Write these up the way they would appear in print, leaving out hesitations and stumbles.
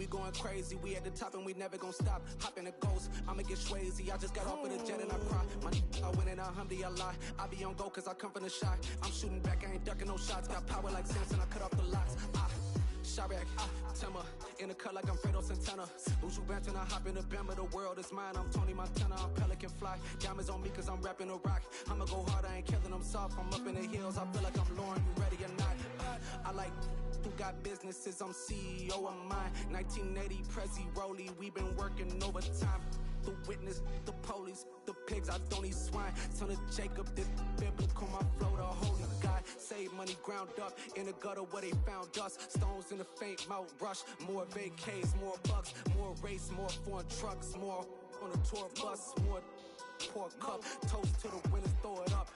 be going crazy. We at the top and we never gonna stop. Hop in a ghost, I'ma get crazy. I just got off of the jet and I cry. I win in a Humvee, I lie. I be on go cause I come from the shot. I'm shooting back, I ain't ducking no shots. Got power like Samson, I cut off the lots. Chirac, Timmer, in the cut like I'm Fredo Santana. Uju Banton, I hop in the Bama, the world is mine. I'm Tony Montana, I'm Pelican Fly. Diamonds on me cause I'm rapping a rock. I'ma go hard, I ain't killing them soft. I'm up in the hills, I feel like I'm Lauren, you ready or not? I like who got businesses, I'm CEO of mine. 1980 Prezi Rolly, we been working overtime. The witness, the police, the pigs, I don't eat swine. Son of Jacob, this biblical, my flow, the holy God. Save money ground up in the gutter where they found us. Stones in the faint mouth rush. More vacays, more bucks, more race, more foreign trucks, more on the tour bus, more pour cup. Toast to the winners, throw it up.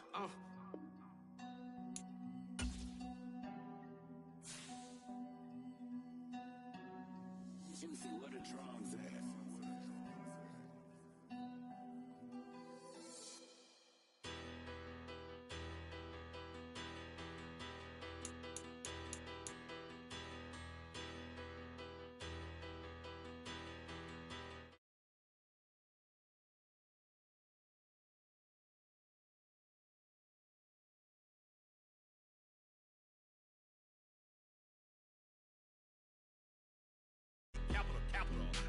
Juicy, what a drums at?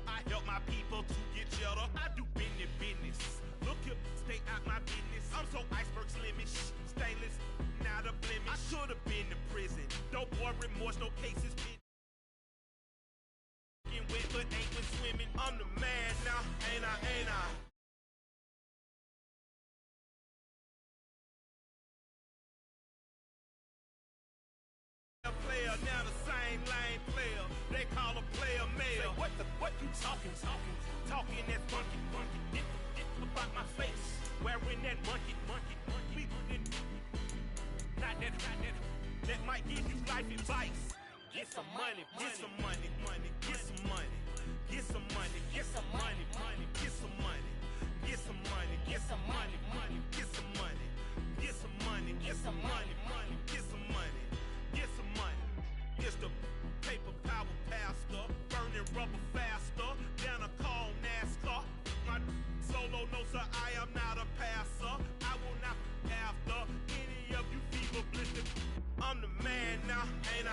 I help my people to get cheddar. I do business. Look here, stay out my business. I'm so iceberg slimish, stainless, not a blemish. I should have been in prison. No boy remorse, no cases. Been wet, but ain't been swimming. I'm the man now, ain't I? Player, now the same lane player. They call a player male. Say, what you talking? Talking that funky. Dip about my face. Wearing that monkey. Not that. That might give you life advice. Get some money. Get some money. Get some money. Get some money. Get some money. Get some money. Get some money. Get some money. Get some money. Get some money. Get some money. Get some money. Get some money. It's the paper power pastor, burning rubber faster than a call NASCAR. My solo, no sir, I am not a passer. I will not after any of you fever blistered. I'm the man now, ain't I?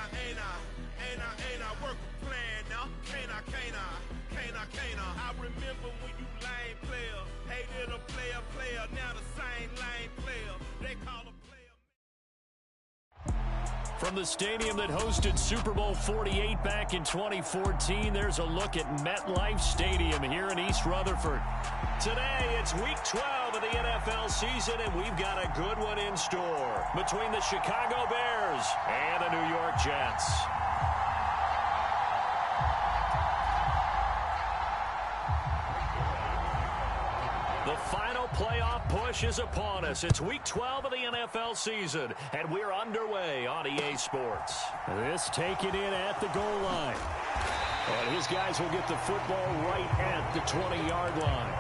Work a plan now, can't I? I remember when you lame player, hated a player, now the same lame player. They call a player. From the stadium that hosted Super Bowl 48 back in 2014, there's a look at MetLife Stadium here in East Rutherford. Today, it's Week 12 of the NFL season, and we've got a good one in store between the Chicago Bears and the New York Jets. The final playoff push is upon us. It's Week 12 of the NFL season, and we're underway on EA Sports. This taken in at the goal line. And his guys will get the football right at the 20-yard line.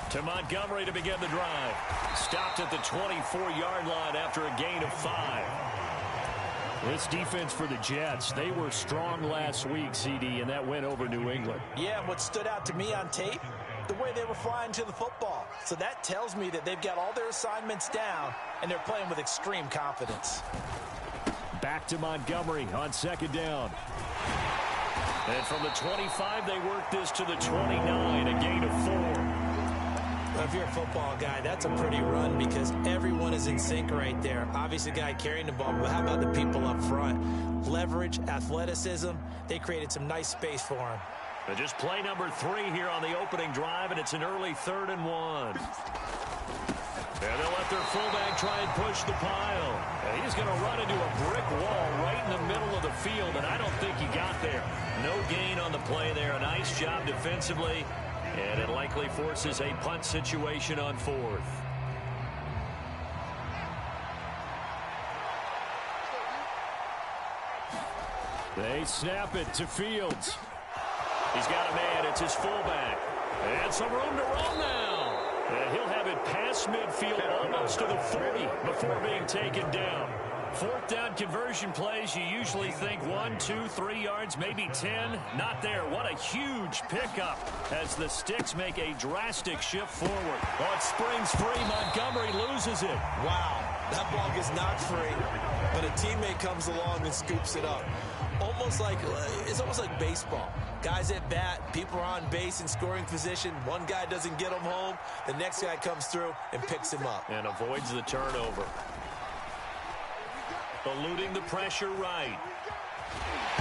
To Montgomery to begin the drive. Stopped at the 24-yard line after a gain of 5. This defense for the Jets, they were strong last week, CD, and that went over New England. Yeah, and what stood out to me on tape, the way they were flying to the football. So that tells me that they've got all their assignments down, and they're playing with extreme confidence. Back to Montgomery on second down. And from the 25, they work this to the 29, a gain of 4. If you're a football guy, that's a pretty run because everyone is in sync right there. Obviously, the guy carrying the ball, but how about the people up front? Leverage, athleticism, they created some nice space for him. But just play number 3 here on the opening drive, and it's an early 3rd and 1. And they'll let their fullback try and push the pile. And he's going to run into a brick wall right in the middle of the field, and I don't think he got there. No gain on the play there. A nice job defensively. And it likely forces a punt situation on 4th. They snap it to Fields. He's got a man. It's his fullback. And some room to run now. And he'll have it past midfield almost to the 40 before being taken down. Fourth down conversion plays, you usually think 1, 2, 3 yards, maybe 10. Not there. What a huge pickup as the Sticks make a drastic shift forward. Oh, it springs free. Montgomery loses it. Wow, that ball gets knocked free, but a teammate comes along and scoops it up. It's almost like baseball. Guys at bat, people are on base in scoring position. One guy doesn't get him home. The next guy comes through and picks him up. And avoids the turnover. Eluding the pressure right.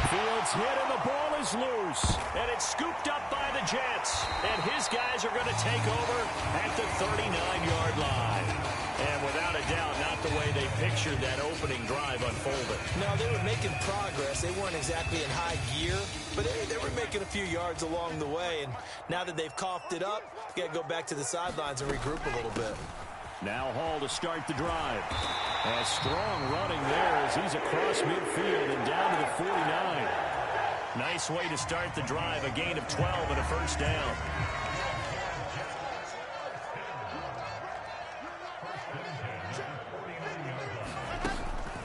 Fields hit and the ball is loose. And it's scooped up by the Jets. And his guys are going to take over at the 39-yard line. And without a doubt, not the way they pictured that opening drive unfolded. No, they were making progress. They weren't exactly in high gear, but they were making a few yards along the way. And now that they've coughed it up, they got to go back to the sidelines and regroup a little bit. Now Hall to start the drive. A strong running there as he's across midfield and down to the 49. Nice way to start the drive, a gain of 12 and a first down.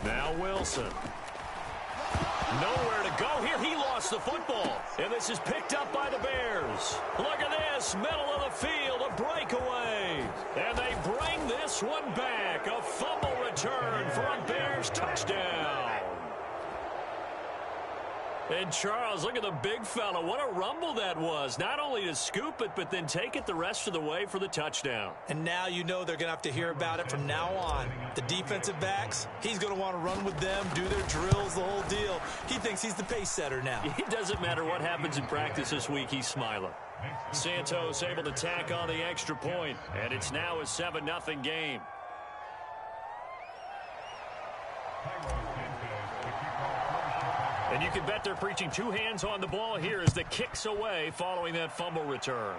Now Wilson. Nowhere to go here. He lost the football. And this is picked up by the Bears. Look at this. Middle of the field. A breakaway. And they bring this one back. A fumble return for a Bears touchdown. And Charles, look at the big fella. What a rumble that was. Not only to scoop it, but then take it the rest of the way for the touchdown. And now you know they're going to have to hear about it from now on. The defensive backs, he's going to want to run with them, do their drills, the whole deal. He thinks he's the pace setter now. It doesn't matter what happens in practice this week, he's smiling. Santos able to tack on the extra point, and it's now a 7-0 game. And you can bet they're preaching two hands on the ball here as the kick's away following that fumble return.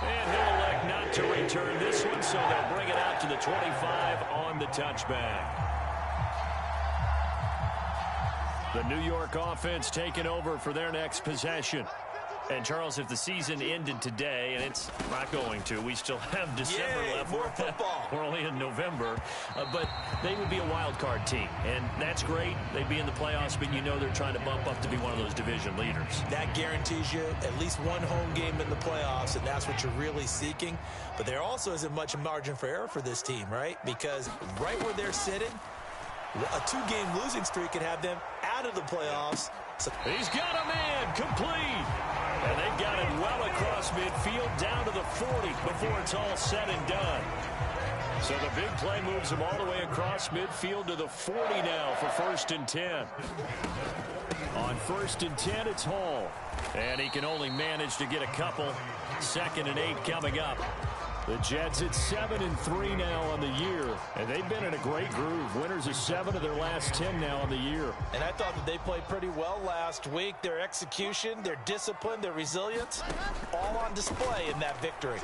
And he'll elect not to return this one, so they'll bring it out to the 25 on the touchback. The New York offense taking over for their next possession. And, Charles, if the season ended today, and it's not going to, we still have December left. More football. We're only in November. But they would be a wild card team, and that's great. They'd be in the playoffs, but you know they're trying to bump up to be one of those division leaders. That guarantees you at least one home game in the playoffs, and that's what you're really seeking. But there also isn't much margin for error for this team, right? Because right where they're sitting, a two-game losing streak could have them out of the playoffs. So he's got a man complete. And they've got it well across midfield down to the 40 before it's all said and done. So the big play moves him all the way across midfield to the 40 now for 1st and 10. On 1st and 10, it's Hall. And he can only manage to get a couple. 2nd and 8 coming up. The Jets at 7-3 now on the year, and they've been in a great groove. Winners of 7 of their last 10 now on the year. And I thought that they played pretty well last week. Their execution, their discipline, their resilience, all on display in that victory.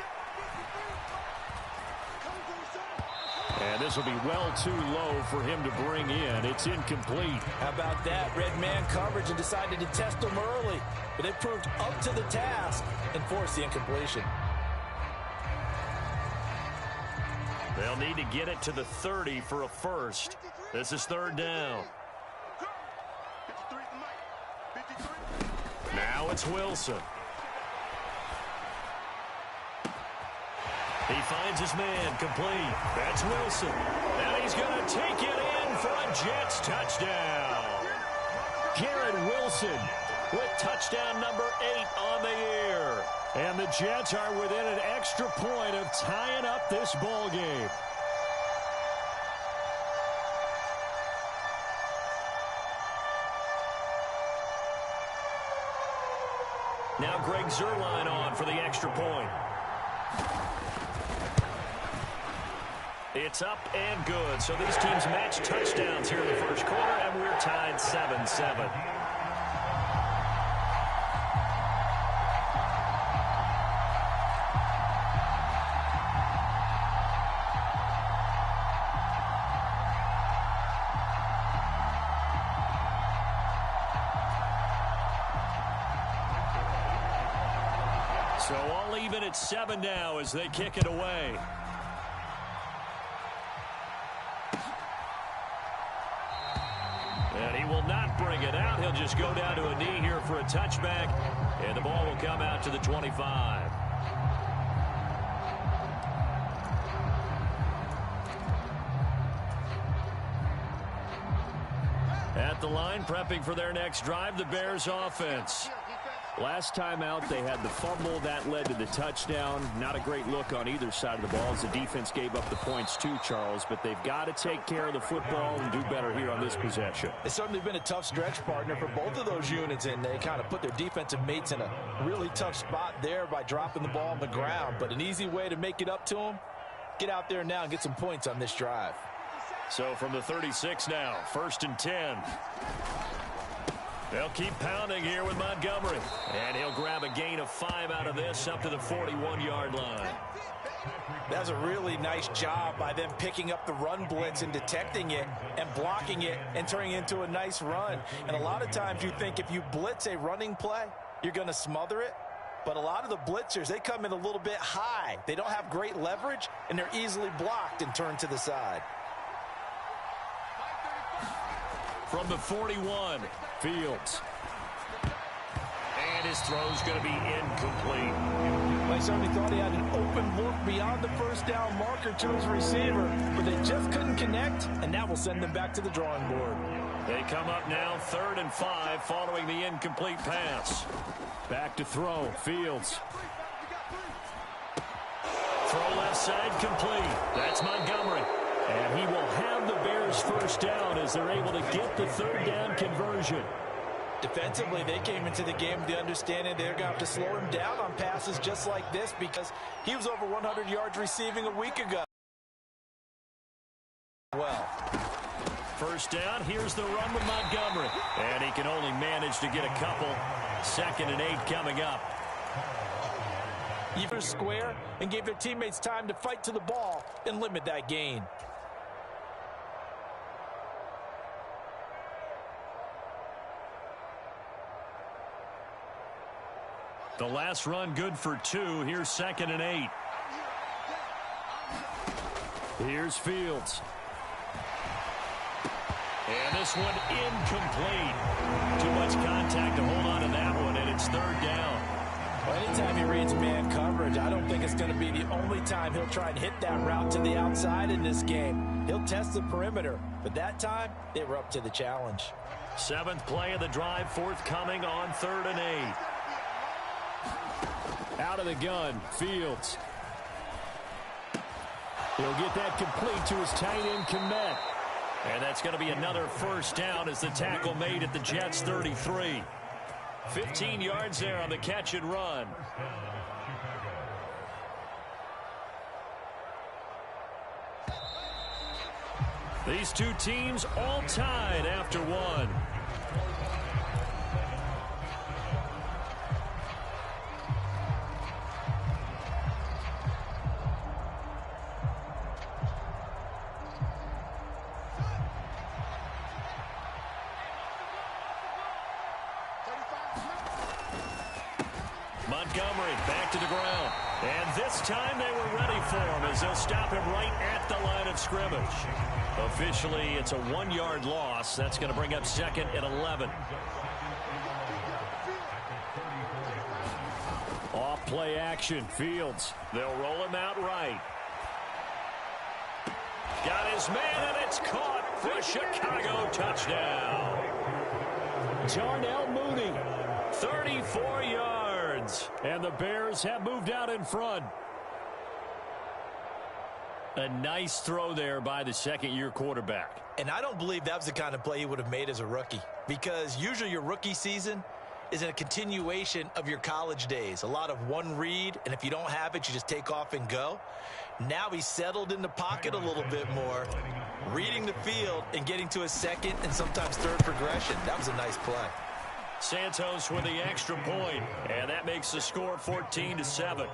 And this will be well too low for him to bring in. It's incomplete. How about that? Red man coverage and decided to test them early, but they proved up to the task and forced the incompletion. They'll need to get it to the 30 for a first. This is 3rd down. Now it's Wilson. He finds his man complete. That's Wilson. Now he's going to take it in for a Jets touchdown. Garrett Wilson with touchdown number 8 on the year. And the Jets are within an extra point of tying up this ball game. Now Greg Zuerlein on for the extra point. It's up and good. So these teams match touchdowns here in the first quarter, and we're tied 7-7. So all even at 7 now as they kick it away. And he will not bring it out. He'll just go down to a knee here for a touchback. And the ball will come out to the 25. At the line, prepping for their next drive, the Bears offense. Last time out, they had the fumble. That led to the touchdown. Not a great look on either side of the ball as the defense gave up the points too, Charles. But they've got to take care of the football and do better here on this possession. It's certainly been a tough stretch, partner, for both of those units, and they kind of put their defensive mates in a really tough spot there by dropping the ball on the ground. But an easy way to make it up to them, get out there now and get some points on this drive. So from the 36 now, 1st and 10. They'll keep pounding here with Montgomery. And he'll grab a gain of 5 out of this up to the 41-yard line. That's a really nice job by them picking up the run blitz and detecting it and blocking it and turning it into a nice run. And a lot of times you think if you blitz a running play, you're going to smother it. But a lot of the blitzers, they come in a little bit high. They don't have great leverage, and they're easily blocked and turned to the side. From the 41, Fields. And his throw's going to be incomplete. I certainly thought he had an open look beyond the first down marker to his receiver, but they just couldn't connect, and that will send them back to the drawing board. They come up now 3rd and 5 following the incomplete pass. Back to throw, Fields. Throw left side complete. That's Montgomery. And he will have the Bears first down as they're able to get the 3rd down conversion. Defensively, they came into the game with the understanding they're going to have to slow him down on passes just like this because he was over 100 yards receiving a week ago. Well, first down, here's the run with Montgomery. And he can only manage to get a couple. 2nd and 8 coming up. Even square and gave their teammates time to fight to the ball and limit that gain. The last run good for 2. Here's 2nd and 8. Here's Fields. And this one incomplete. Too much contact to hold on to that one, and it's 3rd down. Well, anytime he reads man coverage, I don't think it's going to be the only time he'll try and hit that route to the outside in this game. He'll test the perimeter, but that time, they were up to the challenge. 7th play of the drive, forthcoming on 3rd and 8. Out of the gun, Fields. He'll get that complete to his tight end Kmet. And that's going to be another first down as the tackle made at the Jets' 33. 15 yards there on the catch and run. These two teams all tied after one. Montgomery back to the ground. And this time they were ready for him as they'll stop him right at the line of scrimmage. Officially, it's a 1-yard loss. That's going to bring up 2nd and 11. Off play action, Fields. They'll roll him out right. Got his man, and it's caught for a Chicago touchdown. Darnell Mooney, 34 yards. And the Bears have moved out in front. A nice throw there by the second-year quarterback. And I don't believe that was the kind of play he would have made as a rookie, because usually your rookie season is a continuation of your college days. A lot of one read, and if you don't have it, you just take off and go. Now he's settled in the pocket a little bit more, reading the field and getting to his second and sometimes third progression. That was a nice play. Santos with the extra point, and that makes the score 14-7.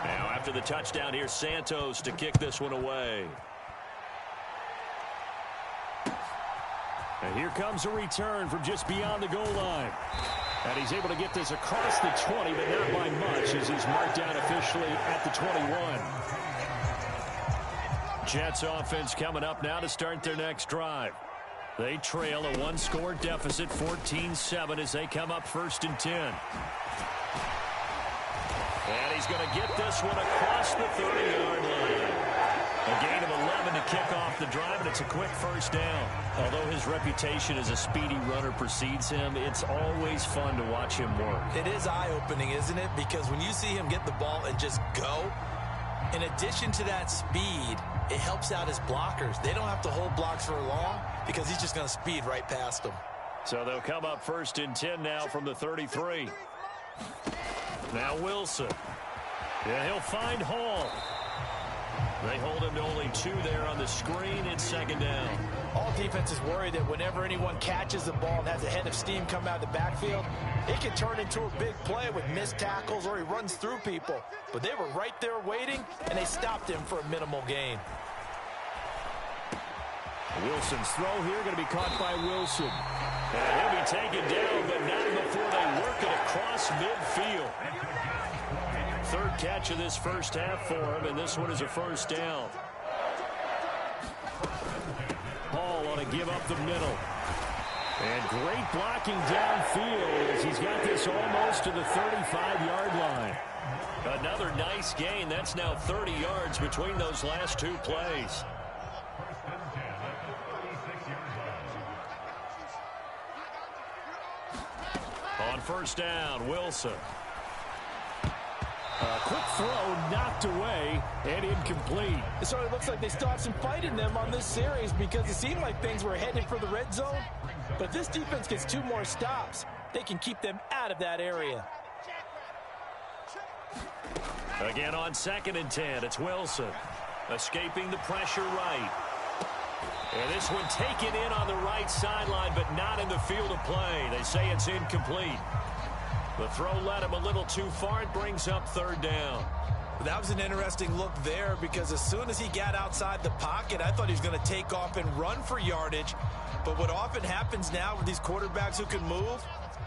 Now after the touchdown, here's Santos to kick this one away. And here comes a return from just beyond the goal line. And he's able to get this across the 20, but not by much, as he's marked down officially at the 21. Jets offense coming up now to start their next drive. They trail a one-score deficit, 14-7, as they come up 1st and 10. And he's going to get this one across the 30-yard line. A gain of 11 to kick off the drive, and it's a quick first down. Although his reputation as a speedy runner precedes him, it's always fun to watch him work. It is eye-opening, isn't it? Because when you see him get the ball and just go, in addition to that speed, it helps out his blockers. They don't have to hold blocks for long because he's just going to speed right past them. So they'll come up 1st and 10 now from the 33. Now Wilson. Yeah, he'll find Hall. They hold him to only 2 there on the screen. It's 2nd down. All defenses worry that whenever anyone catches the ball and has a head of steam come out of the backfield, it can turn into a big play with missed tackles or he runs through people. But they were right there waiting, and they stopped him for a minimal gain. Wilson's throw here going to be caught by Wilson. And he'll be taken down, but not before they work it across midfield. 3rd catch of this first half for him, and this one is a first down. Hall on a give up the middle. And great blocking downfield as he's got this almost to the 35-yard line. Another nice gain. That's now 30 yards between those last 2 plays. On first down, Wilson. A quick throw knocked away and incomplete. It sort of looks like they still have some fight in them on this series because it seemed like things were headed for the red zone. But if this defense gets 2 more stops, they can keep them out of that area. Again on 2nd and 10, it's Wilson. Escaping the pressure right. And this one taken in on the right sideline, but not in the field of play. They say it's incomplete. The throw led him a little too far. It brings up 3rd down. That was an interesting look there because as soon as he got outside the pocket, I thought he was going to take off and run for yardage. But what often happens now with these quarterbacks who can move,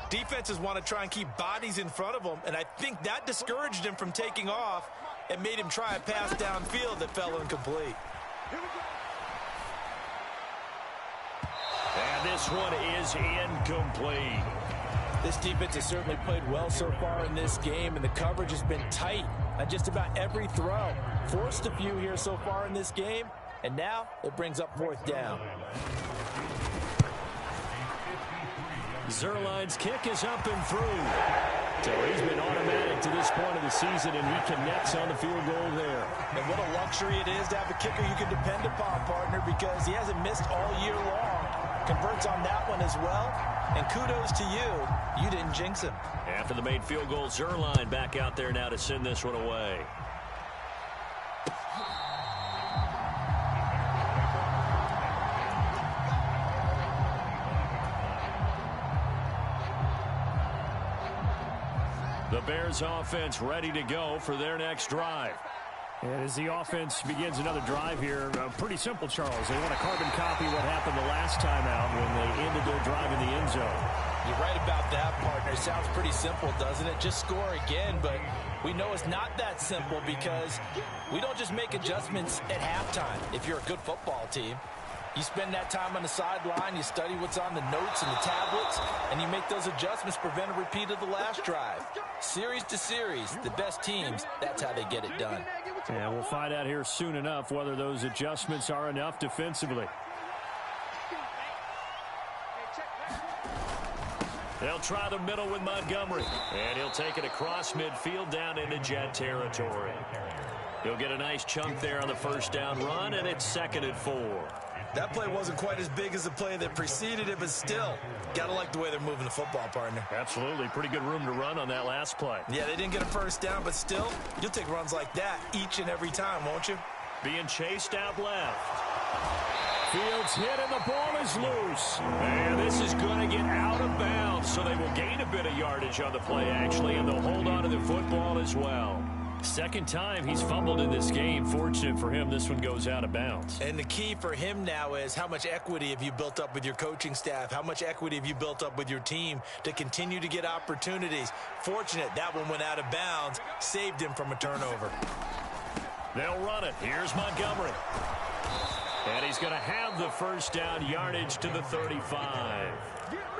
defenses want to try and keep bodies in front of them, and I think that discouraged him from taking off and made him try a pass downfield that fell incomplete. And this one is incomplete. This defense has certainly played well so far in this game, and the coverage has been tight on just about every throw. Forced a few here so far in this game, and now it brings up 4th down. Zerline's kick is up and through. So he's been automatic to this point of the season, and he connects on the field goal there. And what a luxury it is to have a kicker you can depend upon, partner, because he hasn't missed all year long. Converts on that one as well, and kudos to you. You didn't jinx him. After the made field goal, Zerline back out there now to send this one away. The Bears offense ready to go for their next drive. And as the offense begins another drive here, pretty simple, Charles. They want to carbon copy what happened the last time out when they ended their drive in the end zone. You're right about that, partner. It sounds pretty simple, doesn't it? Just score again, but we know it's not that simple because we don't just make adjustments at halftime if you're a good football team. You spend that time on the sideline, you study what's on the notes and the tablets, and you make those adjustments to prevent a repeat of the last drive. Series to series, the best teams, that's how they get it done. And we'll find out here soon enough whether those adjustments are enough defensively. They'll try the middle with Montgomery. And he'll take it across midfield down into Jet territory. He'll get a nice chunk there on the first down run, and it's 2nd and 4. That play wasn't quite as big as the play that preceded it, but still, gotta like the way they're moving the football, partner. Absolutely. Pretty good room to run on that last play. Yeah, they didn't get a first down, but still, you'll take runs like that each and every time, won't you? Being chased out left. Fields hit and the ball is loose. And this is going to get out of bounds, so they will gain a bit of yardage on the play, actually, and they'll hold on to the football as well. Second time he's fumbled in this game. Fortunate for him, this one goes out of bounds. And the key for him now is how much equity have you built up with your coaching staff? How much equity have you built up with your team to continue to get opportunities? Fortunate that one went out of bounds, saved him from a turnover. They'll run it. Here's Montgomery. And he's going to have the first down, yardage to the 35.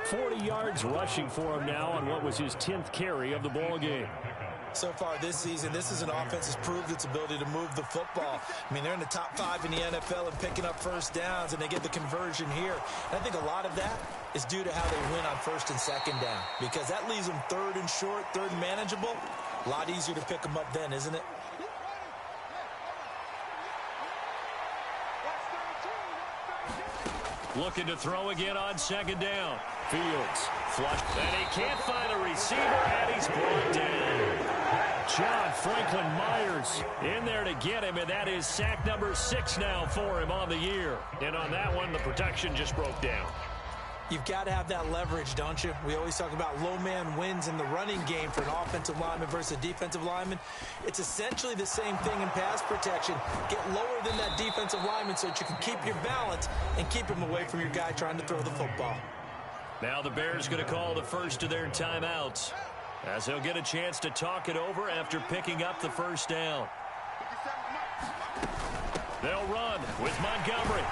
40 yards rushing for him now on what was his 10th carry of the ball game. So far this season, this is an offense that's proved its ability to move the football. I mean, they're in the top 5 in the NFL and picking up first downs, and they get the conversion here. And I think a lot of that is due to how they win on first and second down, because that leaves them third and short, third and manageable. A lot easier to pick them up then, isn't it? Looking to throw again on second down. Fields flush, and he can't find a receiver, and he's brought down. John Franklin Myers in there to get him, and that is sack number 6 now for him on the year. And on that one, the protection just broke down. You've got to have that leverage, don't you? We always talk about low man wins in the running game for an offensive lineman versus a defensive lineman. It's essentially the same thing in pass protection. Get lower than that defensive lineman so that you can keep your balance and keep him away from your guy trying to throw the football. Now the Bears going to call the first of their timeouts, as they'll get a chance to talk it over after picking up the first down. They'll run with Montgomery.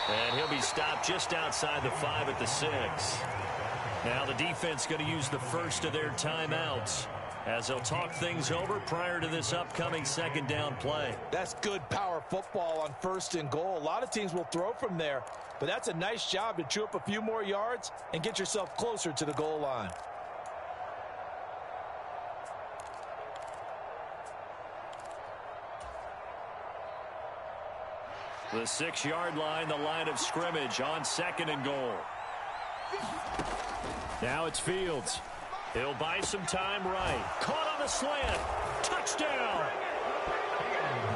And he'll be stopped just outside the 5 at the 6. Now the defense going to use the first of their timeouts as they'll talk things over prior to this upcoming second down play. That's good power football on first and goal. A lot of teams will throw from there, but that's a nice job to chew up a few more yards and get yourself closer to the goal line. The 6-yard line, the line of scrimmage on second and goal. Now it's Fields. He'll buy some time right. Caught on the slant. Touchdown.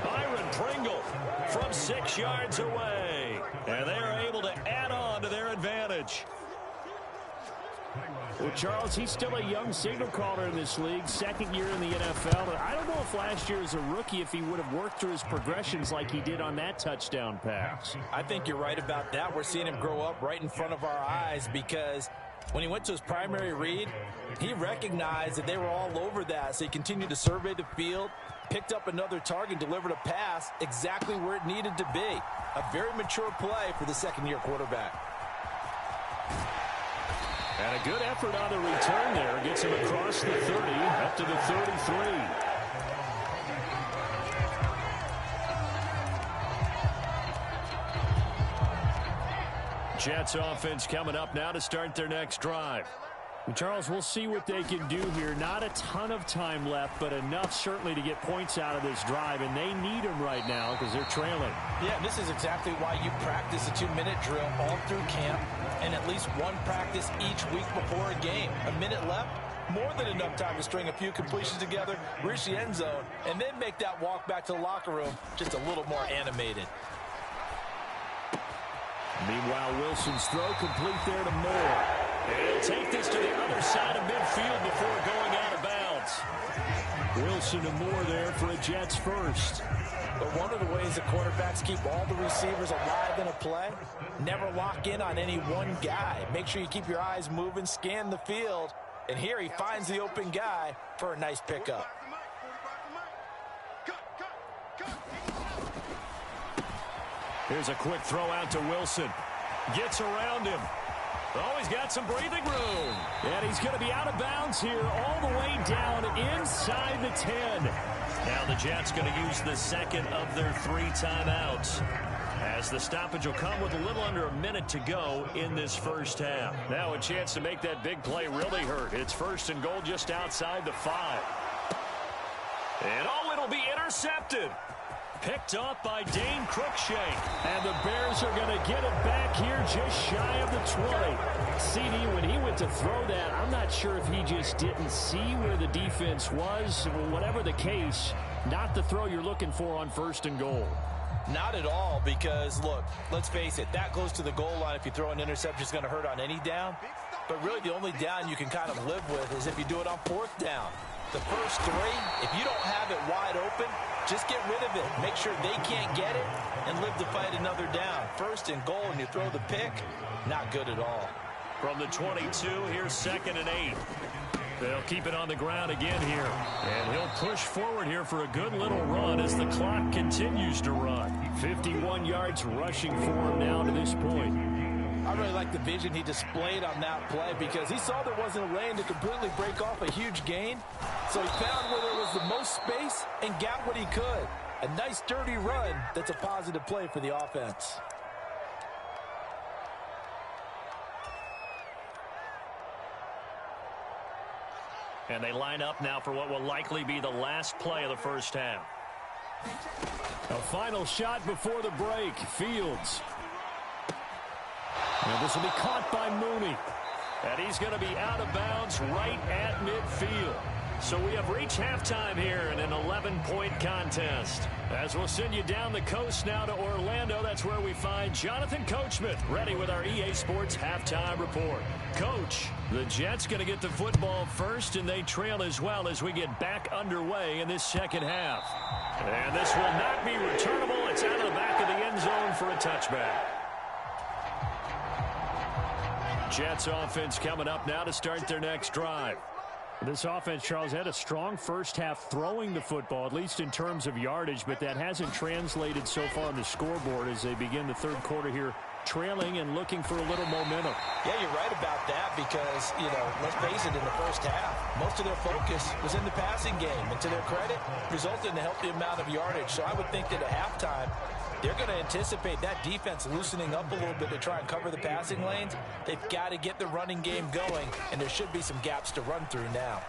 Byron Pringle from 6 yards away. And they are able to add on to their advantage. Well, Charles, he's still a young signal caller in this league, second year in the NFL. But I don't know if last year as a rookie, if he would have worked through his progressions like he did on that touchdown pass. I think you're right about that. We're seeing him grow up right in front of our eyes, because when he went to his primary read, he recognized that they were all over that. So he continued to survey the field, picked up another target, delivered a pass exactly where it needed to be. A very mature play for the second-year quarterback. And a good effort on the return there. Gets him across the 30, up to the 33. Jets offense coming up now to start their next drive. Charles, we'll see what they can do here. Not a ton of time left, but enough certainly to get points out of this drive, and they need them right now because they're trailing. Yeah, this is exactly why you practice a 2-minute drill all through camp and at least one practice each week before a game. A minute left, more than enough time to string a few completions together, reach the end zone, and then make that walk back to the locker room just a little more animated. Meanwhile, Wilson's throw complete there to Moore. And take this to the other side of midfield before going out of bounds. Wilson and Moore there for a Jets first. But one of the ways the quarterbacks keep all the receivers alive in a play, never lock in on any one guy. Make sure you keep your eyes moving, scan the field, and here he finds the open guy for a nice pickup. Here's a quick throw out to Wilson. Gets around him. Oh, he's got some breathing room. And he's going to be out of bounds here all the way down inside the 10. Now the Jets going to use the second of their 3 timeouts, as the stoppage will come with a little under a minute to go in this first half. Now a chance to make that big play really hurt. It's first and goal just outside the 5. And oh, it'll be intercepted. Picked off by Dane Cruikshank. And the Bears are going to get it back here just shy of the 20. CD, when he went to throw that, I'm not sure if he just didn't see where the defense was. Whatever the case, not the throw you're looking for on first and goal. Not at all, because, look, let's face it, that goes to the goal line. If you throw an interception, it's going to hurt on any down. But really the only down you can kind of live with is if you do it on 4th down. The first three, if you don't have it wide open, just get rid of it. Make sure they can't get it and live to fight another down. First and goal, and you throw the pick, not good at all. From the 22, here's 2nd and 8. They'll keep it on the ground again here. And he'll push forward here for a good little run as the clock continues to run. 51 yards rushing for him now to this point. I really like the vision he displayed on that play because he saw there wasn't a lane to completely break off a huge gain. So he found where there was the most space and got what he could. A nice, dirty run that's a positive play for the offense. And they line up now for what will likely be the last play of the first half. A final shot before the break. Fields. And this will be caught by Mooney. And he's going to be out of bounds right at midfield. So we have reached halftime here in an 11-point contest. As we'll send you down the coast now to Orlando, that's where we find Jonathan Coachman ready with our EA Sports halftime report. Coach, the Jets going to get the football first, and they trail as well as we get back underway in this second half. And this will not be returnable. It's out of the back of the end zone for a touchback. Jets offense coming up now to start their next drive. This offense, Charles, had a strong first half throwing the football, at least in terms of yardage, but that hasn't translated so far on the scoreboard as they begin the third quarter here, trailing and looking for a little momentum. Yeah, you're right about that because, let's face it, in the first half, most of their focus was in the passing game, and to their credit, resulted in a healthy amount of yardage. So I would think that at halftime, they're going to anticipate that defense loosening up a little bit to try and cover the passing lanes. They've got to get the running game going, and there should be some gaps to run through now.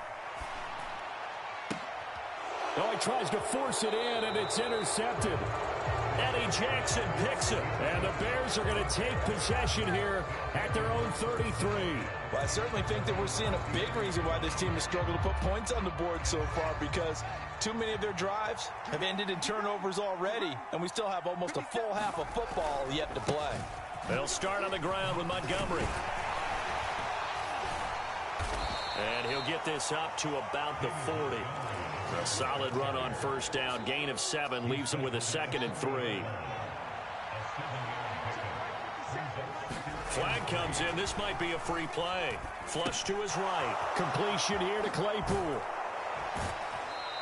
Oh, he tries to force it in, and it's intercepted. Eddie Jackson picks it. And the Bears are going to take possession here at their own 33. Well, I certainly think that we're seeing a big reason why this team has struggled to put points on the board so far, because too many of their drives have ended in turnovers already, and we still have almost a full half of football yet to play. They'll start on the ground with Montgomery. And he'll get this up to about the 40. A solid run on first down. Gain of 7 leaves him with a 2nd and 3. Flag comes in. This might be a free play. Flush to his right. Completion here to Claypool.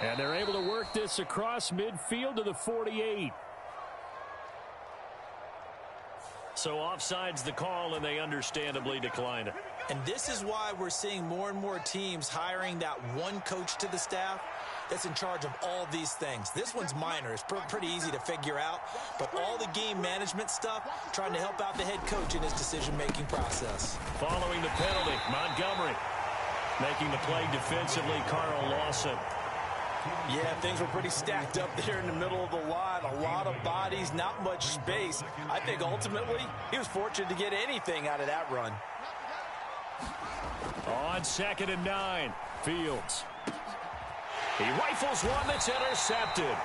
And they're able to work this across midfield to the 48. So offside's the call, and they understandably decline it. And this is why we're seeing more and more teams hiring that one coach to the staff that's in charge of all these things. This one's minor. It's pretty easy to figure out. But all the game management stuff, trying to help out the head coach in his decision-making process. Following the penalty, Montgomery making the play defensively, Carl Lawson. Yeah, things were pretty stacked up there in the middle of the line. A lot of bodies, not much space. I think ultimately he was fortunate to get anything out of that run. On 2nd and 9, Fields. He rifles one that's intercepted.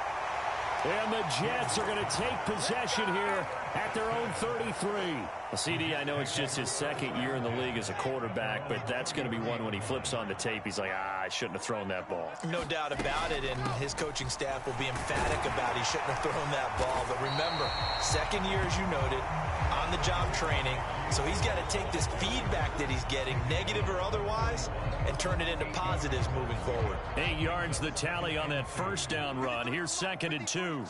And the Jets are going to take possession here at their own 33. Well, CD, I know it's just his 2nd year in the league as a quarterback, but that's going to be one when he flips on the tape. He's like, I shouldn't have thrown that ball. No doubt about it, and his coaching staff will be emphatic about he shouldn't have thrown that ball. But remember, 2nd year, as you noted, on-the-job training. So he's got to take this feedback that he's getting, negative or otherwise, and turn it into positives moving forward. 8 yards the tally on that first down run. Here's 2nd and 2.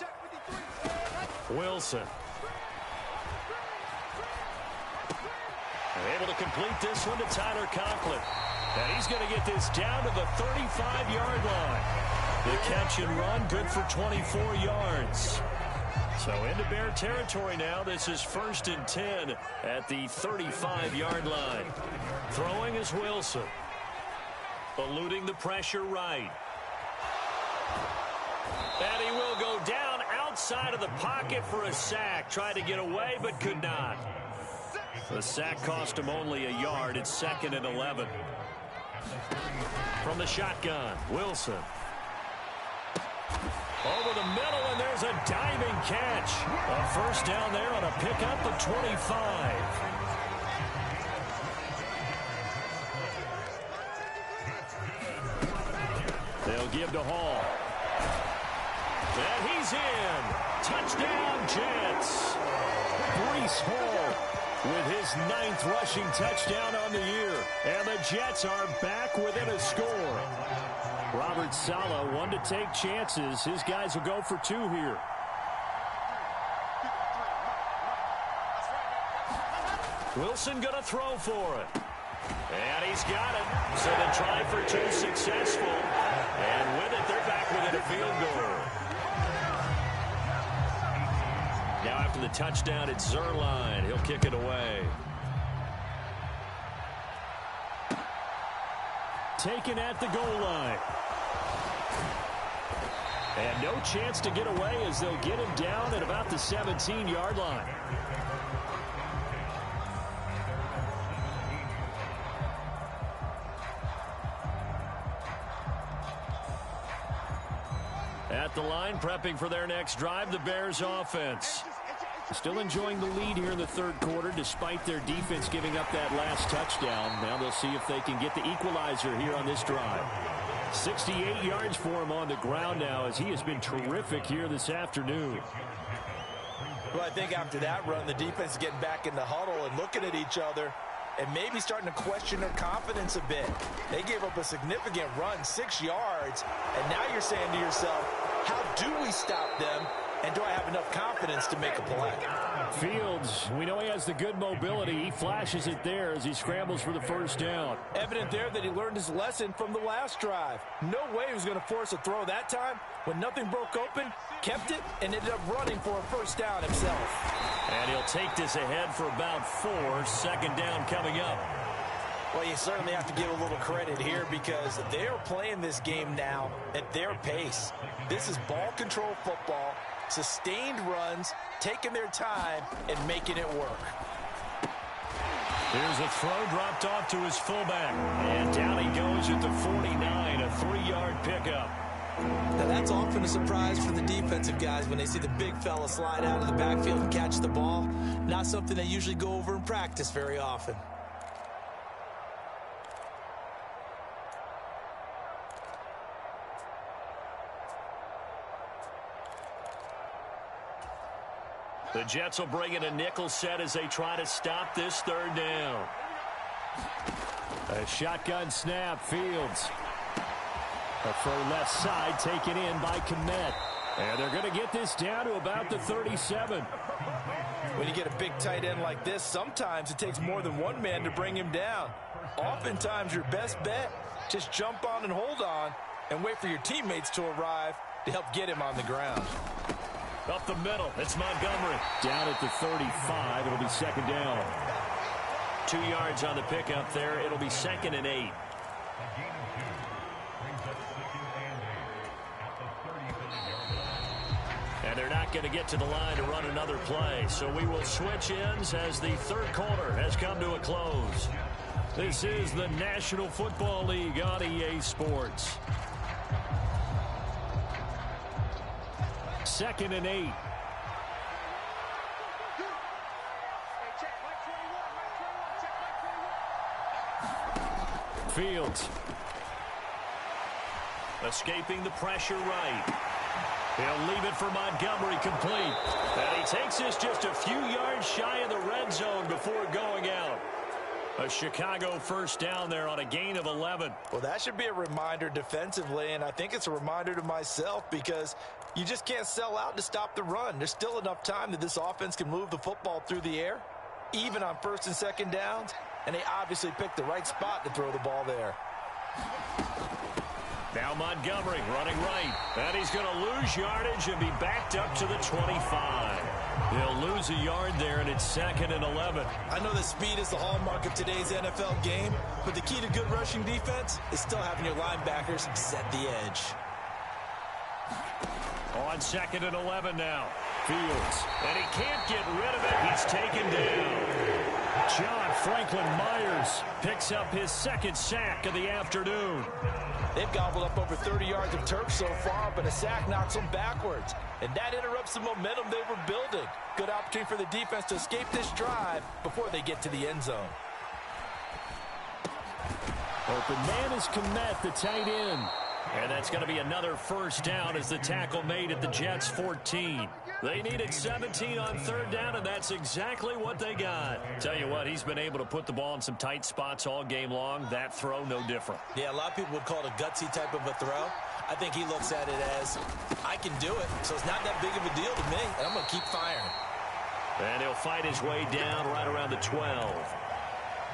Wilson. Able to complete this one to Tyler Conklin. And he's going to get this down to the 35-yard line. The catch and run, good for 24 yards. So into Bear territory now. This is 1st and 10 at the 35-yard line. Throwing is Wilson. Eluding the pressure right. And he will go down outside of the pocket for a sack. Tried to get away, but could not. The sack cost him only a yard. It's 2nd and 11. From the shotgun, Wilson. Over the middle, and there's a diving catch. A first down there on a pickup of 25. give to Hall. And he's in. Touchdown, Jets. Breece Hall with his 9th rushing touchdown on the year. And the Jets are back within a score. Robert Saleh, one to take chances. His guys will go for 2 here. Wilson going to throw for it. And he's got it. So the try for 2 successful. And with it, they're back within a field goal. Now after the touchdown, it's Zuerlein. He'll kick it away. Taken at the goal line. And no chance to get away as they'll get him down at about the 17-yard line. At the line, prepping for their next drive, the Bears offense. Still enjoying the lead here in the 3rd quarter, despite their defense giving up that last touchdown. Now they'll see if they can get the equalizer here on this drive. 68 yards for him on the ground now, as he has been terrific here this afternoon. Well, I think after that run, the defense is getting back in the huddle and looking at each other and maybe starting to question their confidence a bit. They gave up a significant run, 6 yards, and now you're saying to yourself, how do we stop them, and do I have enough confidence to make a play? Fields, we know he has the good mobility. He flashes it there as he scrambles for the first down. Evident there that he learned his lesson from the last drive. No way he was going to force a throw that time. When nothing broke open, kept it, and ended up running for a first down himself. And he'll take this ahead for about 4. 2nd down coming up. Well, you certainly have to give a little credit here because they're playing this game now at their pace. This is ball control football, sustained runs, taking their time, and making it work. Here's a throw dropped off to his fullback. And down he goes at the 49, a 3-yard pickup. Now that's often a surprise for the defensive guys when they see the big fella slide out of the backfield and catch the ball. Not something they usually go over in practice very often. The Jets will bring in a nickel set as they try to stop this 3rd down. A shotgun snap, Fields. A throw left side taken in by Kmet. And they're going to get this down to about the 37. When you get a big tight end like this, sometimes it takes more than one man to bring him down. Oftentimes your best bet, just jump on and hold on and wait for your teammates to arrive to help get him on the ground. Up the middle, it's Montgomery. Down at the 35, it'll be 2nd down. 2 yards on the pickup there, it'll be 2nd and 8. And they're not going to get to the line to run another play, so we will switch ends as the 3rd quarter has come to a close. This is the National Football League on EA Sports. 2nd and 8. Fields. Escaping the pressure right. He'll leave it for Montgomery complete. And he takes this just a few yards shy of the red zone before going out. A Chicago first down there on a gain of 11. Well, that should be a reminder defensively, and I think it's a reminder to myself because you just can't sell out to stop the run. There's still enough time that this offense can move the football through the air, even on 1st and 2nd downs, and they obviously picked the right spot to throw the ball there. Now Montgomery running right. And he's going to lose yardage and be backed up to the 25. He'll lose a yard there, and it's 2nd and 11. I know that speed is the hallmark of today's NFL game, but the key to good rushing defense is still having your linebackers set the edge. On 2nd and 11 now. Fields. And he can't get rid of it. He's taken down. John Franklin Myers picks up his 2nd sack of the afternoon. They've gobbled up over 30 yards of turf so far, but a sack knocks them backwards. And that interrupts the momentum they were building. Good opportunity for the defense to escape this drive before they get to the end zone. Open man is Kmet, the tight end. And that's going to be another first down as the tackle made at the Jets' 14. They needed 17 on third down, and that's exactly what they got. Tell you what, he's been able to put the ball in some tight spots all game long. That throw, no different. Yeah, a lot of people would call it a gutsy type of a throw. I think he looks at it as, I can do it, so it's not that big of a deal to me, and I'm going to keep firing. And he'll fight his way down right around the 12.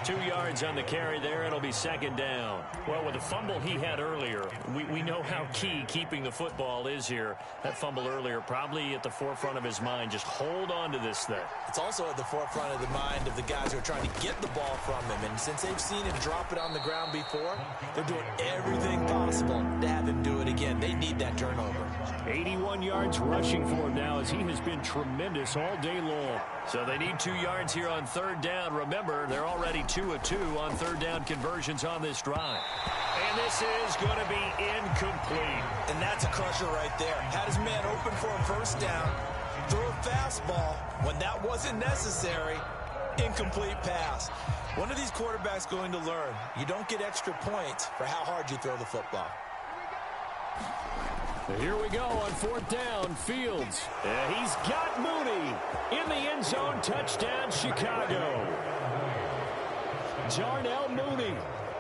2 yards on the carry there. It'll be second down. Well, with the fumble he had earlier, we know how key keeping the football is here. That fumble earlier probably at the forefront of his mind. Just hold on to this thing. It's also at the forefront of the mind of the guys who are trying to get the ball from him. And since they've seen him drop it on the ground before, they're doing everything possible to have him do it again. They need that turnover. 81 yards rushing for him now as he has been tremendous all day long. So they need 2 yards here on third down. Remember, they're already 2 of 2 on third down conversions on this drive. And this is going to be incomplete. And that's a crusher right there. Had his man open for a first down, threw a fastball when that wasn't necessary. Incomplete pass. One of these quarterbacks going to learn, you don't get extra points for how hard you throw the football. Here we go on fourth down. Fields. He's got Mooney in the end zone. Touchdown, Chicago. Darnell Mooney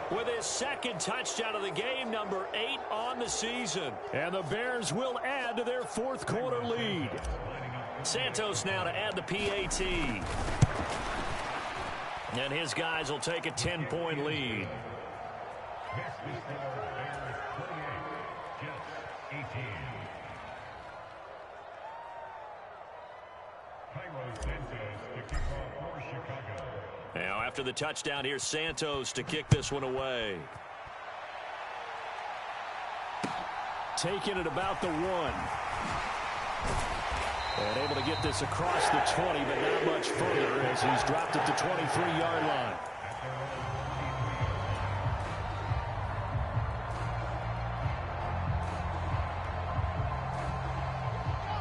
with his second touchdown of the game, number 8 on the season. And the Bears will add to their fourth quarter lead. Santos now to add the PAT. And his guys will take a 10-point lead. Now after the touchdown, here's Santos to kick this one away. Taking it about the 1. And able to get this across the 20, but not much further as he's dropped at the 23-yard line.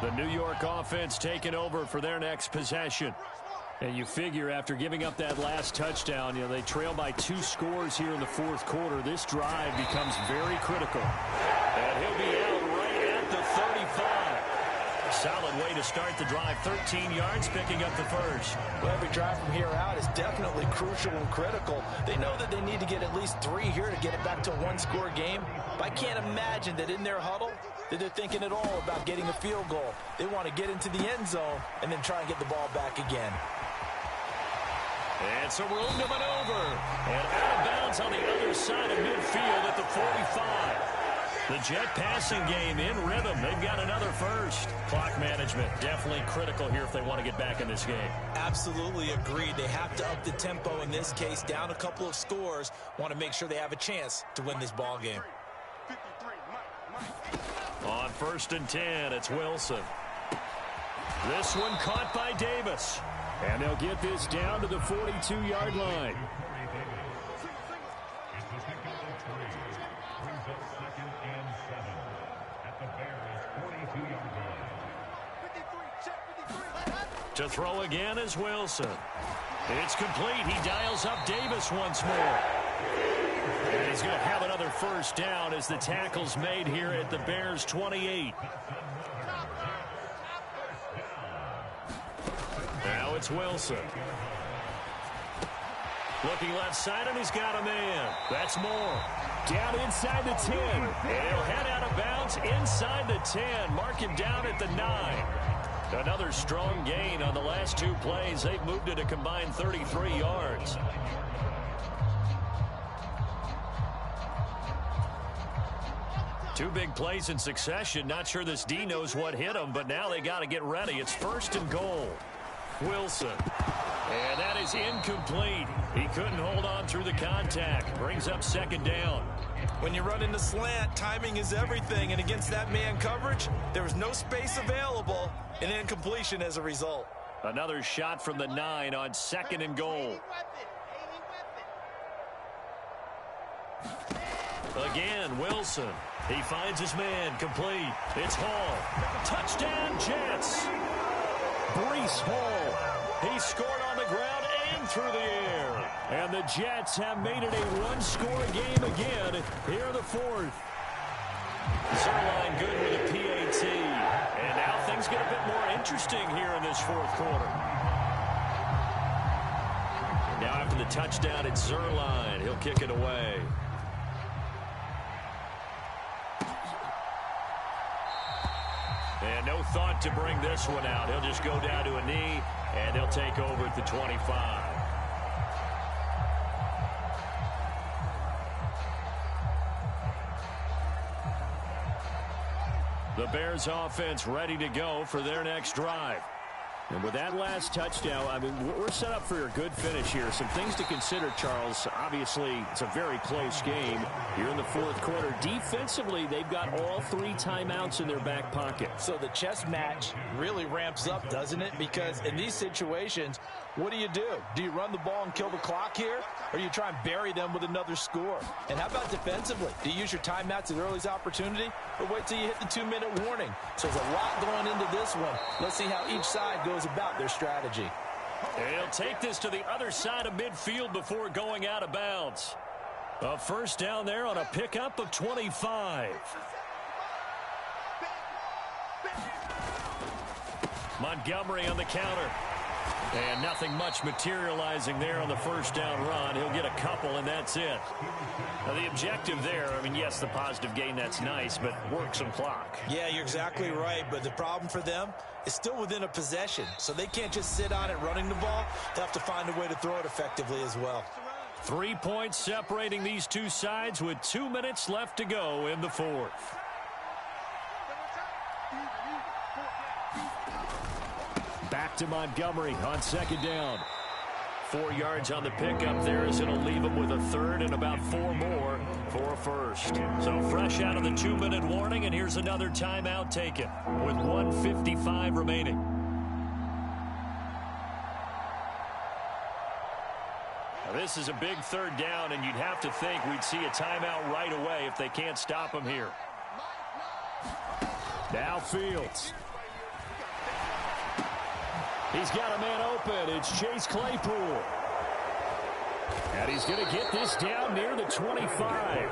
The New York offense taking over for their next possession. And you figure after giving up that last touchdown, they trail by 2 scores here in the fourth quarter. This drive becomes very critical. And he'll be out right at the 35. Solid way to start the drive. 13 yards, picking up the first. Well, every drive from here out is definitely crucial and critical. They know that they need to get at least 3 here to get it back to a 1-score game. But I can't imagine that in their huddle that they're thinking at all about getting a field goal. They want to get into the end zone and then try and get the ball back again. And some room to maneuver. And out of bounds on the other side of midfield at the 45. The Jet passing game in rhythm. They've got another first. Clock management definitely critical here if they want to get back in this game. Absolutely agreed. They have to up the tempo in this case. Down a couple of scores. Want to make sure they have a chance to win this ball game. On 1st and 10, it's Wilson. This one caught by Davis. And they'll get this down to the 42-yard line. To throw again is Wilson. It's complete. He dials up Davis once more. And he's going to have another first down as the tackle's made here at the Bears' 28. Now it's Wilson. Looking left side, and he's got a man. That's Moore. Down inside the 10. And he'll head out of bounds inside the 10. Mark him down at the 9. Another strong gain on the last 2 plays. They've moved it a combined 33 yards. Two big plays in succession. Not sure this D knows what hit him, but now they got to get ready. It's 1st and goal. Wilson. And that is incomplete. He couldn't hold on through the contact. Brings up 2nd down. When you run in the slant, timing is everything. And against that man coverage, there was no space available. An incompletion as a result. Another shot from the 9 on 2nd and goal. Again, Wilson. He finds his man. Complete. It's Hall. Touchdown, Jets. Breece Hall. He scored on the ground and through the air. And the Jets have made it a 1-score game again here in the 4th. Zerline good with a PAT. And now things get a bit more interesting here in this fourth quarter. Now after the touchdown, it's Zerline. He'll kick it away. And no thought to bring this one out. He'll just go down to a knee, and he'll take over at the 25. The Bears offense ready to go for their next drive. And with that last touchdown, I mean, we're set up for a good finish here. Some things to consider, Charles. Obviously, it's a very close game here in the fourth quarter. Defensively, they've got all 3 timeouts in their back pocket. So the chess match really ramps up, doesn't it? Because in these situations, what do? Do you run the ball and kill the clock here? Or do you try and bury them with another score? And how about defensively? Do you use your timeouts at earliest opportunity? Or wait till you hit the 2-minute warning? So there's a lot going into this one. Let's see how each side goes about their strategy. And he'll take this to the other side of midfield before going out of bounds. A first down there on a pickup of 25. Montgomery on the counter. And nothing much materializing there on the first down run. He'll get a couple, and that's it. Now, the objective there, I mean, yes, the positive gain, that's nice, but work some clock. Yeah, you're exactly right, but the problem for them is still within a possession, so they can't just sit on it running the ball. They'll have to find a way to throw it effectively as well. 3 points separating these two sides with 2 minutes left to go in the fourth. Back to Montgomery on second down. 4 yards on the pickup there as it'll leave him with a third and about 4 more for a first. So fresh out of the 2-minute warning, and here's another timeout taken with 1:55 remaining. Now this is a big third down, and you'd have to think we'd see a timeout right away if they can't stop him here. Now Fields. He's got a man open. It's Chase Claypool. And he's going to get this down near the 25.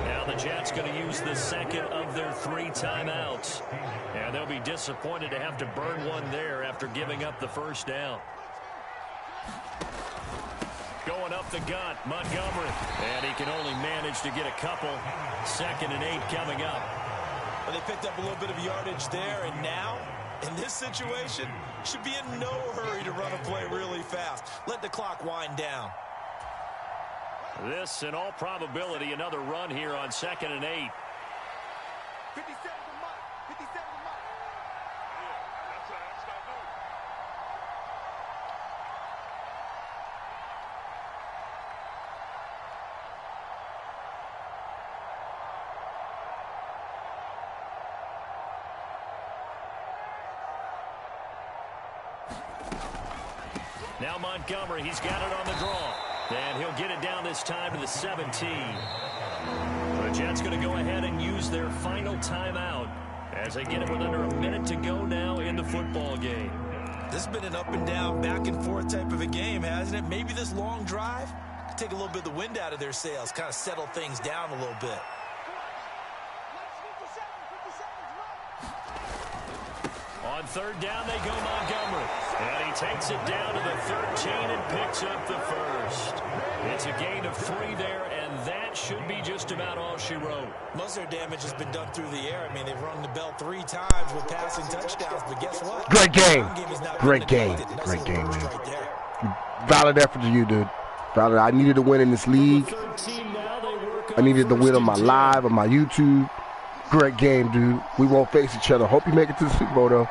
Now the Jets going to use the second of their 3 timeouts. And they'll be disappointed to have to burn one there after giving up the first down. Going up the gut, Montgomery. And he can only manage to get a couple. 2nd and 8 coming up. Well, they picked up a little bit of yardage there, and now in this situation, should be in no hurry to run a play really fast. Let the clock wind down. This, in all probability, another run here on 2nd and 8. 57 to Mike. 57 to Mike. Yeah, that's what I do. Now Montgomery, he's got it on the draw. And he'll get it down this time to the 17. The Jets going to go ahead and use their final timeout as they get it with under a minute to go now in the football game. This has been an up and down, back and forth type of a game, hasn't it? Maybe this long drive could take a little bit of the wind out of their sails, kind of settle things down a little bit. On third down, they go Montgomery. And he takes it down to the 13 and picks up the first. It's a gain of 3 there, and that should be just about all she wrote. Most of their damage has been done through the air. I mean, they've rung the bell 3 times with passing touchdowns, but guess what? Great game. Great game. Great game, man. Valid effort to you, dude. Valid. I needed to win in this league. I needed to win on my live, on my YouTube. Great game, dude. We won't face each other. Hope you make it to the Super Bowl, though.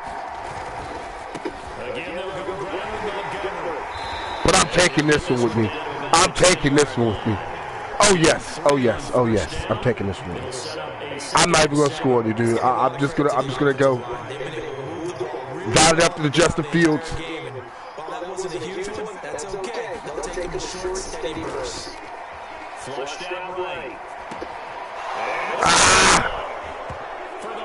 But I'm taking this one with me. I'm taking this one with me. Oh, yes. Oh, yes. Oh, yes. I'm taking this one. I'm not even going to score you, dude. I'm just gonna go. Got it after the Justin Fields. That wasn't a huge one. That's okay. They'll take a short, steady burst. Flush down right.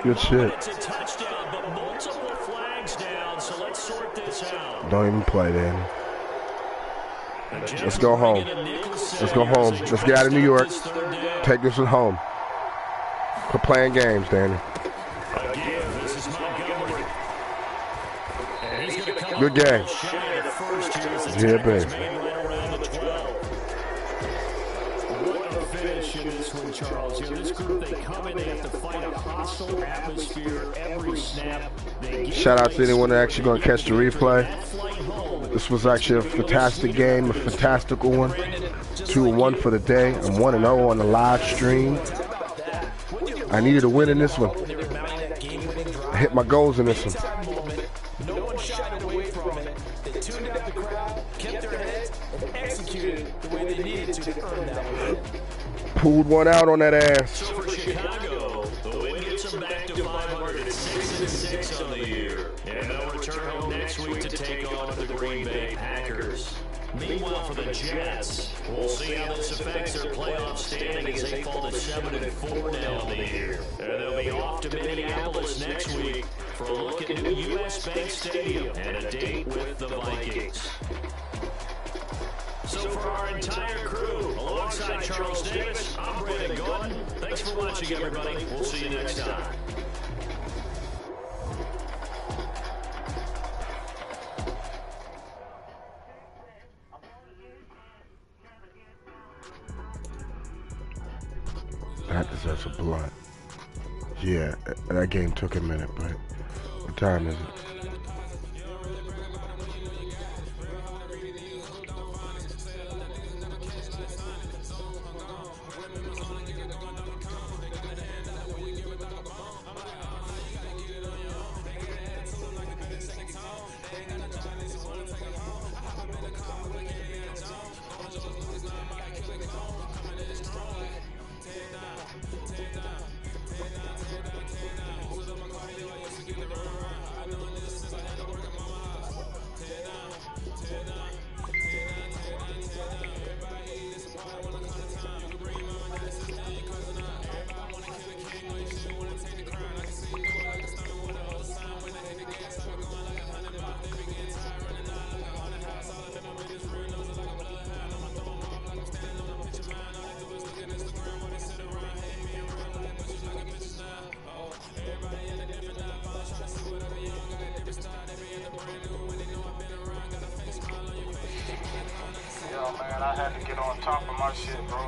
Good shit. It's a touchdown, but multiple flags down, so let's sort this out. Don't even play, Danny. Let's go home. Let's go home. Let's get out of New York. Take this one home. Quit playing games, Danny. Again, this is Montgomery. And he's going to come Good game. Yeah, baby. Right around the 12. What a finish in this one, Charles. You know, this group, they come in, they have to fight a hostile atmosphere every snap. Shout out to anyone that actually going to catch the replay. This was actually a fantastic game, a fantastical one. 2-1 for the day. I'm 1-0 on the live stream. I needed a win in this one. I hit my goals in this one. No one shied away from it. They tuned it at the crowd, kept their heads, and executed the way they needed to earn that win. Pulled one out on that ass. So for Chicago, the win gets them back to 506 on the year. And they'll return home next week to take on the Green Bay Packers. Meanwhile, for the Jets, we'll see how this affects their playoff standing as they fall to 7-4 now on the year. And they'll be off to Minneapolis next week for a look at new U.S. Bank Stadium and a date with the Vikings. So for our entire crew, alongside Charles Davis, I'm Brandon Gordon. Thanks for watching, everybody. We'll see you next time. That deserves a blunt. Yeah, that game took a minute, but what time is it? I had to get on top of my shit, bro,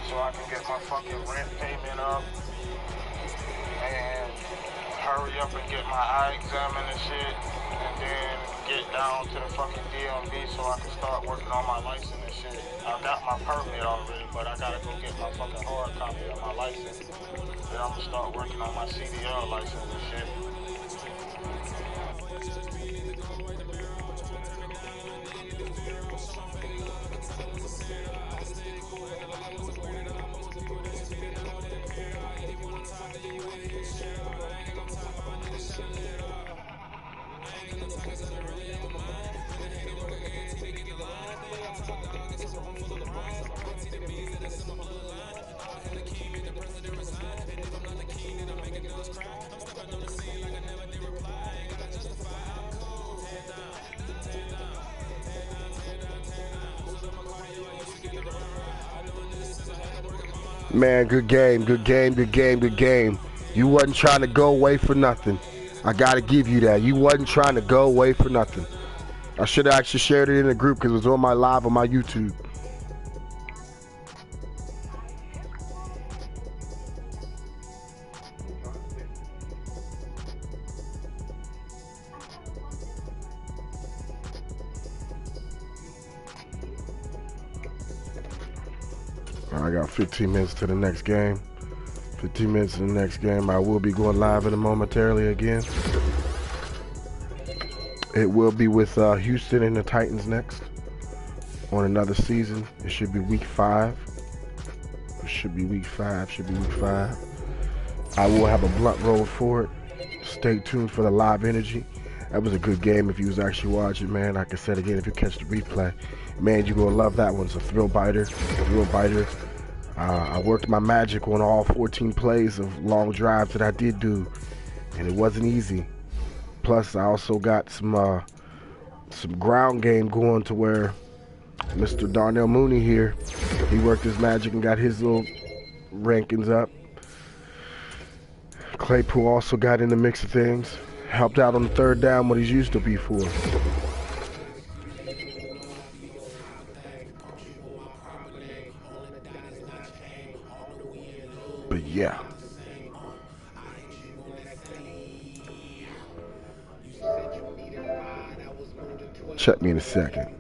so I can get my fucking rent payment up and hurry up and get my eye exam and shit, and then get down to the fucking DMV so I can start working on my license and shit. I got my permit already, but I gotta go get my fucking hard copy of my license. Then I'm gonna start working on my CDL license and shit. Man, good game, good game, good game, good game. You wasn't trying to go away for nothing. I gotta give you that. You wasn't trying to go away for nothing. I should have actually shared it in the group because it was on my live on my YouTube. I got 15 minutes to the next game. 15 minutes to the next game. I will be going live in a momentarily again. It will be with Houston and the Titans next on another season. It should be week 5. It should be week 5. Should be week 5. I will have a blunt roll for it. Stay tuned for the live energy. That was a good game if you was actually watching, man. Like I said again, if you catch the replay, man, you're going to love that one. It's a thrill biter. Thrill biter. I worked my magic on all 14 plays of long drives that I did do, and it wasn't easy. Plus, I also got some ground game going to where Mr. Darnell Mooney here, he worked his magic and got his little rankings up. Claypool also got in the mix of things. Helped out on the third down, what he's used to be for. But yeah. Check me in a second.